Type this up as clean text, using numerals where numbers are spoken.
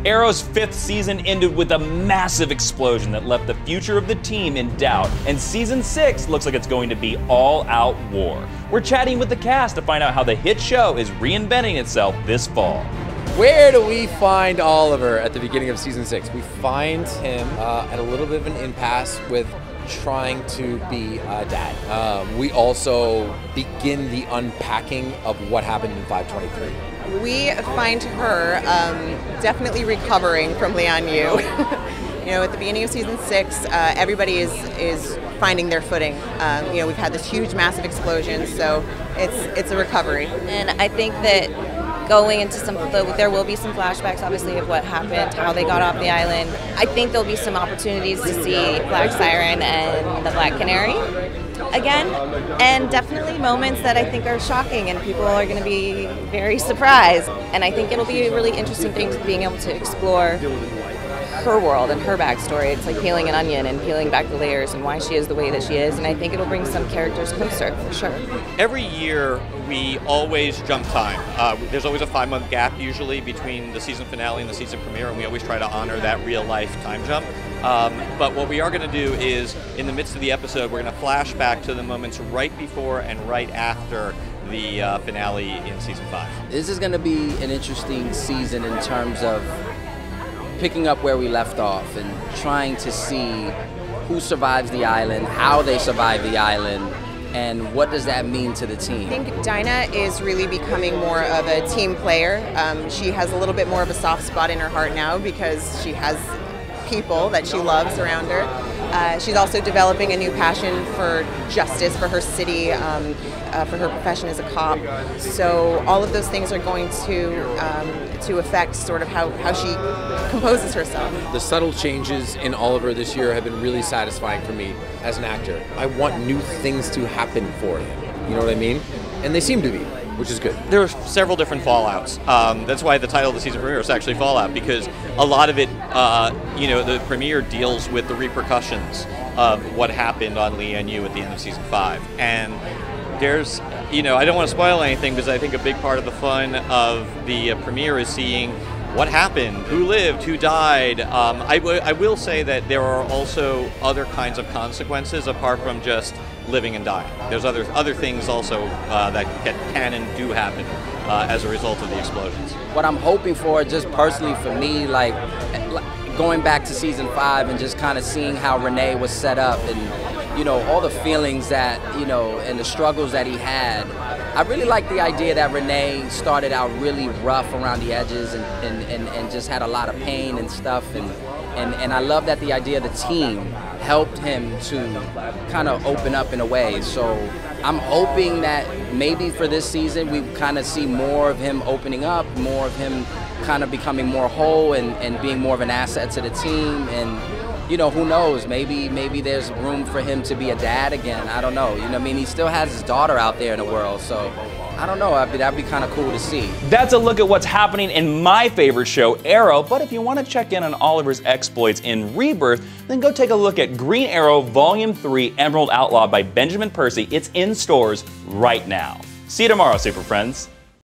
Arrow's 5th season ended with a massive explosion that left the future of the team in doubt, and season 6 looks like it's going to be all-out war. We're chatting with the cast to find out how the hit show is reinventing itself this fall. Where do we find Oliver at the beginning of season 6? We find him at a little bit of an impasse with trying to be a dad. We also begin the unpacking of what happened in 523. We find her definitely recovering from Lian Yu. You know, at the beginning of season 6, everybody is finding their footing. You know, we've had this huge, massive explosion, so it's a recovery. And I think that going into there will be some flashbacks, obviously, of what happened, how they got off the island. I think there'll be some opportunities to see Black Siren and the Black Canary again, and definitely moments that I think are shocking and people are going to be very surprised. And I think it'll be a really interesting thing being able to explore her world and her backstory. It's like peeling an onion and peeling back the layers and why she is the way that she is, and I think it'll bring some characters closer, for sure. Every year we always jump time. There's always a 5-month gap usually between the season finale and the season premiere, and we always try to honor that real life time jump. But what we are going to do is, in the midst of the episode, we're going to flash back to the moments right before and right after the finale in season 5. This is going to be an interesting season in terms of picking up where we left off and trying to see who survives the island, how they survive the island, and what does that mean to the team. I think Dinah is really becoming more of a team player. She has a little bit more of a soft spot in her heart now because she has people that she loves around her. She's also developing a new passion for justice, for her city, for her profession as a cop. So all of those things are going to affect sort of how she composes herself. The subtle changes in Oliver this year have been really satisfying for me as an actor. I want new things to happen for him, you know what I mean? And they seem to be, which is good. There are several different fallouts. That's why the title of the season premiere is actually Fallout, because a lot of it, you know, the premiere deals with the repercussions of what happened on Lian Yu at the end of season 5. And there's, you know, I don't want to spoil anything because I think a big part of the fun of the premiere is seeing what happened, who lived, who died. I will say that there are also other kinds of consequences apart from just living and dying. There's other things also that can and do happen as a result of the explosions. What I'm hoping for, just personally for me, like going back to season 5 and just kind of seeing how Renee was set up and, you know, all the feelings that, you know, and the struggles that he had. I really like the idea that Renee started out really rough around the edges and just had a lot of pain and stuff. And I love that the idea of the team helped him to kind of open up in a way. So I'm hoping that maybe for this season we kind of see more of him opening up, more of him kind of becoming more whole and being more of an asset to the team. And, you know, who knows, maybe there's room for him to be a dad again. I don't know. You know what I mean? He still has his daughter out there in the world, so I don't know. That'd be kind of cool to see. That's a look at what's happening in my favorite show, Arrow. But if you want to check in on Oliver's exploits in Rebirth, then go take a look at Green Arrow Volume 3 Emerald Outlaw by Benjamin Percy. It's in stores right now. See you tomorrow, Super Friends.